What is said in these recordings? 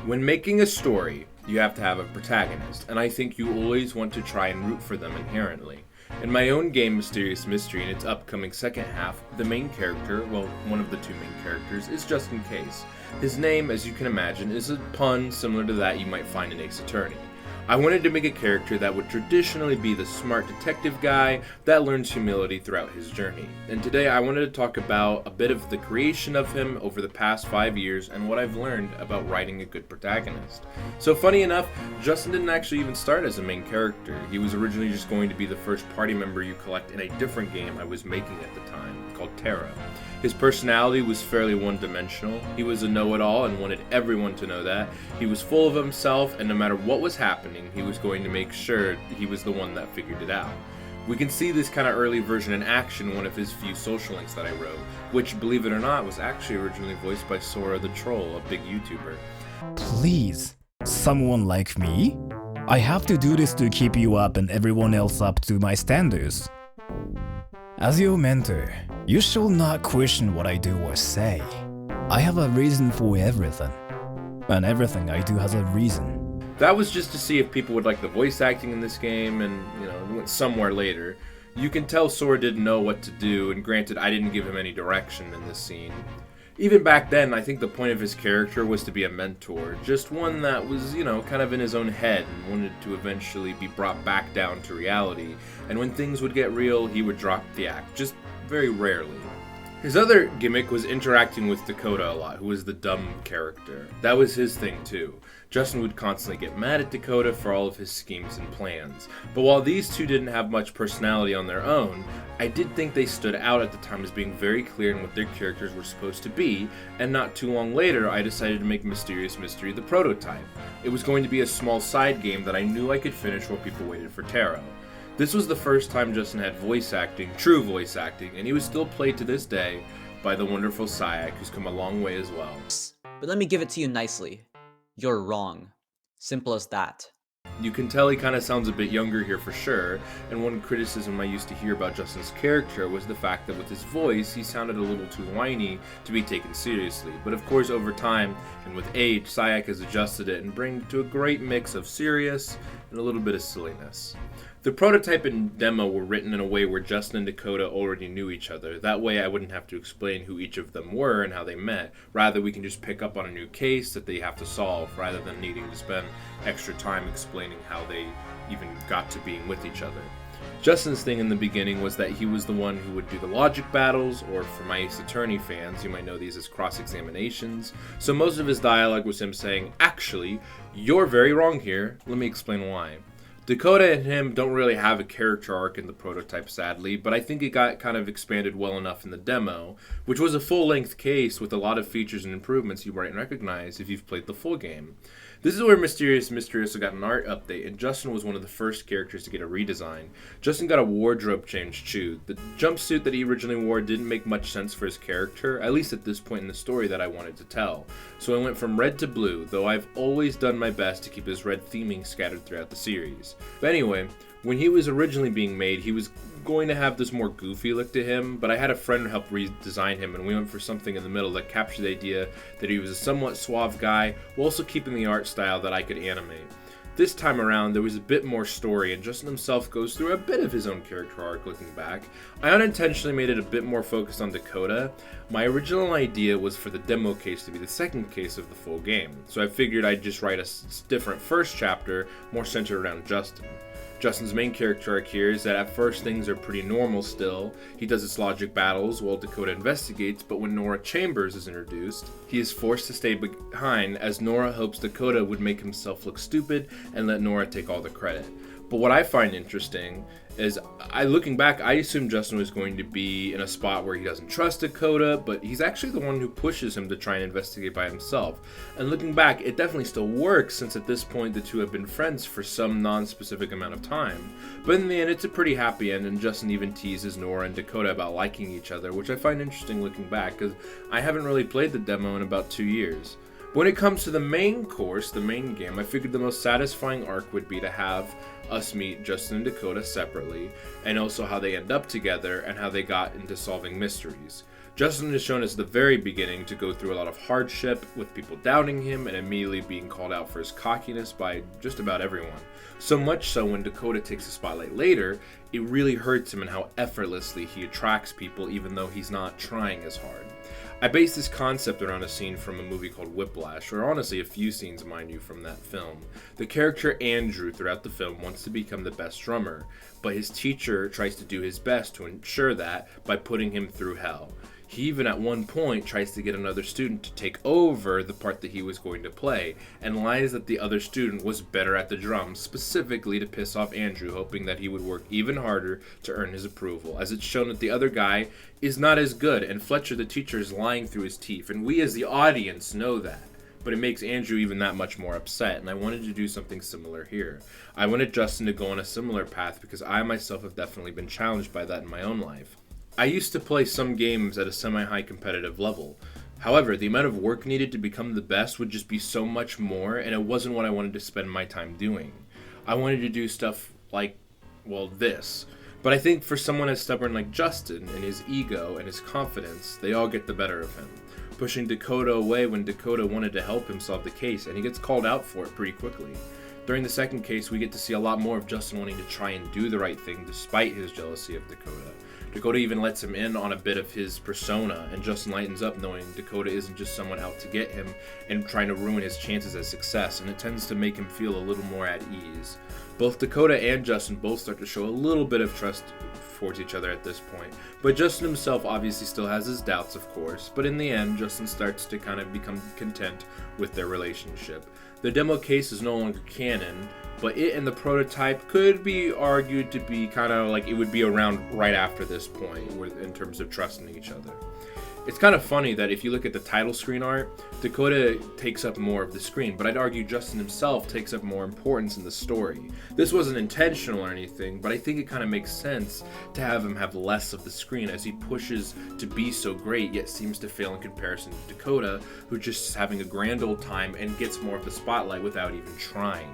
When making a story, you have to have a protagonist, and I think you always want to try and root for them inherently. In my own game Mysterious Mystery, in its upcoming second half, the main character, well, one of the two main characters, is Just in Case. His name, as you can imagine, is a pun similar to that you might find in Ace Attorney. I wanted to make a character that would traditionally be the smart detective guy that learns humility throughout his journey. And today I wanted to talk about a bit of the creation of him over the past 5 years and what I've learned about writing a good protagonist. So funny enough, Justin didn't actually even start as a main character. He was originally just going to be the first party member you collect in a different game I was making at the time, called Terra. His personality was fairly one-dimensional. He was a know-it-all and wanted everyone to know that. He was full of himself, and no matter what was happening, he was going to make sure he was the one that figured it out. We can see this kind of early version in action in one of his few social links that I wrote, which, believe it or not, was actually originally voiced by Sora the Troll, a big YouTuber. Please, someone like me? I have to do this to keep you up and everyone else up to my standards. As your mentor, you shall not question what I do or say. I have a reason for everything, and everything I do has a reason. That was just to see if people would like the voice acting in this game, and it went somewhere later. You can tell Sora didn't know what to do, and granted, I didn't give him any direction in this scene. Even back then, I think the point of his character was to be a mentor, just one that was, kind of in his own head and wanted to eventually be brought back down to reality, and when things would get real, he would drop the act, just very rarely. His other gimmick was interacting with Dakota a lot, who was the dumb character. That was his thing too. Justin would constantly get mad at Dakota for all of his schemes and plans. But while these two didn't have much personality on their own, I did think they stood out at the time as being very clear in what their characters were supposed to be, and not too long later I decided to make Mysterious Mystery the prototype. It was going to be a small side game that I knew I could finish while people waited for Terra. This was the first time Justin had voice acting, true voice acting, and he was still played to this day by the wonderful Sayak, who's come a long way as well. But let me give it to you nicely. You're wrong. Simple as that. You can tell he kind of sounds a bit younger here for sure, and one criticism I used to hear about Justin's character was the fact that with his voice, he sounded a little too whiny to be taken seriously. But of course, over time, and with age, Sayak has adjusted it and bring it to a great mix of serious and a little bit of silliness. The prototype and demo were written in a way where Justin and Dakota already knew each other. That way I wouldn't have to explain who each of them were and how they met. Rather, we can just pick up on a new case that they have to solve, rather than needing to spend extra time explaining how they even got to being with each other. Justin's thing in the beginning was that he was the one who would do the logic battles, or for my Ace Attorney fans, you might know these as cross-examinations. So most of his dialogue was him saying, "Actually, you're very wrong here. Let me explain why." Dakota and him don't really have a character arc in the prototype, sadly, but I think it got kind of expanded well enough in the demo, which was a full-length case with a lot of features and improvements you might recognize if you've played the full game. This is where Mysterious Mystery also got an art update, and Justin was one of the first characters to get a redesign. Justin got a wardrobe change too. The jumpsuit that he originally wore didn't make much sense for his character, at least at this point in the story that I wanted to tell. So I went from red to blue, though I've always done my best to keep his red theming scattered throughout the series. But anyway, when he was originally being made, he was going to have this more goofy look to him, but I had a friend help redesign him, and we went for something in the middle that captured the idea that he was a somewhat suave guy, while also keeping the art style that I could animate. This time around, there was a bit more story, and Justin himself goes through a bit of his own character arc looking back. I unintentionally made it a bit more focused on Dakota. My original idea was for the demo case to be the second case of the full game, so I figured I'd just write a different first chapter, more centered around Justin. Justin's main character arc here is that at first things are pretty normal still. He does his logic battles while Dakota investigates, but when Nora Chambers is introduced, he is forced to stay behind as Nora hopes Dakota would make himself look stupid and let Nora take all the credit. But what I find interesting is, looking back, I assumed Justin was going to be in a spot where he doesn't trust Dakota, but he's actually the one who pushes him to try and investigate by himself. And looking back, it definitely still works, since at this point the two have been friends for some non-specific amount of time. But in the end, it's a pretty happy end, and Justin even teases Nora and Dakota about liking each other, which I find interesting looking back, because I haven't really played the demo in about 2 years. When it comes to the main course, the main game, I figured the most satisfying arc would be to have us meet Justin and Dakota separately, and also how they end up together and how they got into solving mysteries. Justin is shown as the very beginning to go through a lot of hardship, with people doubting him and immediately being called out for his cockiness by just about everyone. So much so when Dakota takes the spotlight later, it really hurts him in how effortlessly he attracts people even though he's not trying as hard. I based this concept around a scene from a movie called Whiplash, or honestly a few scenes, mind you, from that film. The character Andrew throughout the film wants to become the best drummer, but his teacher tries to do his best to ensure that by putting him through hell. He even at one point tries to get another student to take over the part that he was going to play, and lies that the other student was better at the drums, specifically to piss off Andrew, hoping that he would work even harder to earn his approval, as it's shown that the other guy is not as good, and Fletcher the teacher is lying through his teeth, and we as the audience know that. But it makes Andrew even that much more upset, and I wanted to do something similar here. I wanted Justin to go on a similar path because I myself have definitely been challenged by that in my own life. I used to play some games at a semi-high competitive level. However, the amount of work needed to become the best would just be so much more, and it wasn't what I wanted to spend my time doing. I wanted to do stuff like, well, this. But I think for someone as stubborn like Justin, and his ego and his confidence, they all get the better of him, pushing Dakota away when Dakota wanted to help him solve the case, and he gets called out for it pretty quickly. During the second case, we get to see a lot more of Justin wanting to try and do the right thing despite his jealousy of Dakota. Dakota even lets him in on a bit of his persona, and Justin lightens up knowing Dakota isn't just someone out to get him and trying to ruin his chances at success, and it tends to make him feel a little more at ease. Both Dakota and Justin both start to show a little bit of trust towards each other at this point, but Justin himself obviously still has his doubts, of course, but in the end, Justin starts to kind of become content with their relationship. The demo case is no longer canon, but it and the prototype could be argued to be kind of like it would be around right after this point in terms of trusting each other. It's kind of funny that if you look at the title screen art, Dakota takes up more of the screen, but I'd argue Justin himself takes up more importance in the story. This wasn't intentional or anything, but I think it kind of makes sense to have him have less of the screen as he pushes to be so great, yet seems to fail in comparison to Dakota, who just is having a grand old time and gets more of the spotlight without even trying.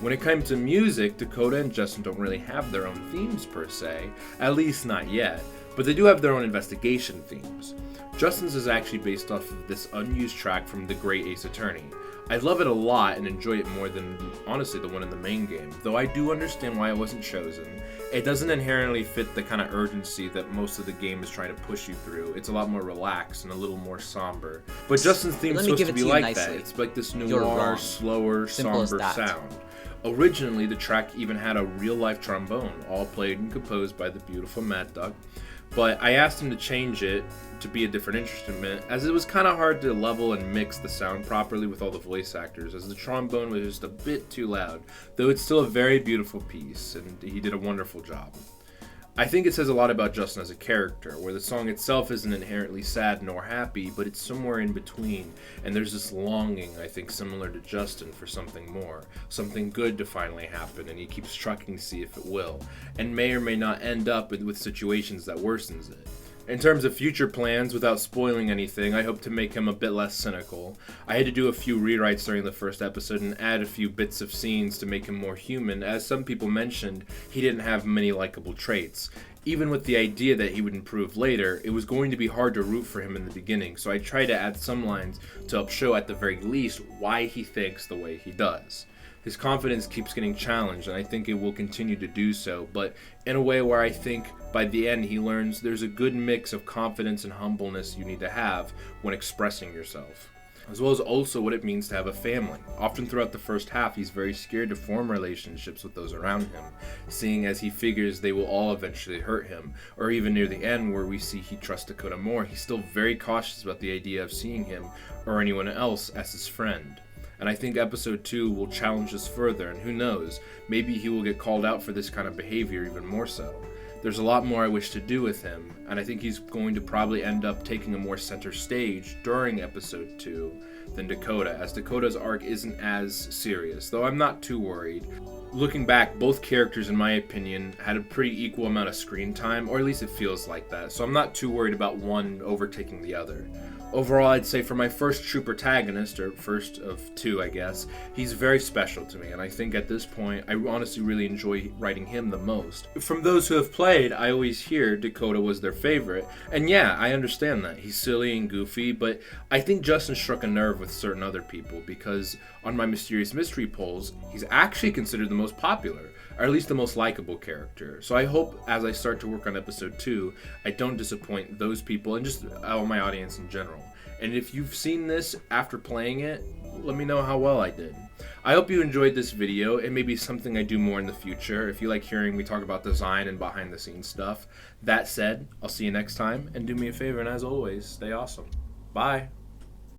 When it comes to music, Dakota and Justin don't really have their own themes per se, at least not yet, but they do have their own investigation themes. Justin's is actually based off of this unused track from The Great Ace Attorney. I love it a lot and enjoy it more than, honestly, the one in the main game, though I do understand why it wasn't chosen. It doesn't inherently fit the kind of urgency that most of the game is trying to push you through. It's a lot more relaxed and a little more somber. But Justin's theme is supposed to be like that. It's like this noir, slower, somber sound. Originally, the track even had a real-life trombone, all played and composed by the beautiful Mad Duck, but I asked him to change it to be a different instrument, as it was kind of hard to level and mix the sound properly with all the voice actors, as the trombone was just a bit too loud, though it's still a very beautiful piece, and he did a wonderful job. I think it says a lot about Justin as a character, where the song itself isn't inherently sad nor happy, but it's somewhere in between, and there's this longing, I think, similar to Justin for something more, something good to finally happen, and he keeps trucking to see if it will, and may or may not end up with situations that worsens it. In terms of future plans, without spoiling anything, I hope to make him a bit less cynical. I had to do a few rewrites during the first episode and add a few bits of scenes to make him more human, as some people mentioned he didn't have many likable traits. Even with the idea that he would improve later, it was going to be hard to root for him in the beginning, so I tried to add some lines to help show at the very least why he thinks the way he does. His confidence keeps getting challenged, and I think it will continue to do so, but in a way where I think by the end he learns there's a good mix of confidence and humbleness you need to have when expressing yourself, as well as also what it means to have a family. Often throughout the first half, he's very scared to form relationships with those around him, seeing as he figures they will all eventually hurt him, or even near the end where we see he trusts Dakota more, he's still very cautious about the idea of seeing him or anyone else as his friend. And I think episode 2 will challenge this further, and who knows, maybe he will get called out for this kind of behavior even more so. There's a lot more I wish to do with him, and I think he's going to probably end up taking a more center stage during episode 2 than Dakota, as Dakota's arc isn't as serious, though I'm not too worried. Looking back, both characters, in my opinion, had a pretty equal amount of screen time, or at least it feels like that, so I'm not too worried about one overtaking the other. Overall, I'd say for my first true protagonist, or first of two, I guess, he's very special to me, and I think at this point, I honestly really enjoy writing him the most. From those who have played, I always hear Dakota was their favorite, and yeah, I understand that. He's silly and goofy, but I think Justin struck a nerve with certain other people, because on my Mysterious Mystery polls, he's actually considered the most popular, or at least the most likable character. So I hope as I start to work on episode 2, I don't disappoint those people and just my audience in general. And if you've seen this after playing it, let me know how well I did. I hope you enjoyed this video. It may be something I do more in the future if you like hearing me talk about design and behind the scenes stuff. That said, I'll see you next time, and do me a favor, and as always, stay awesome. Bye.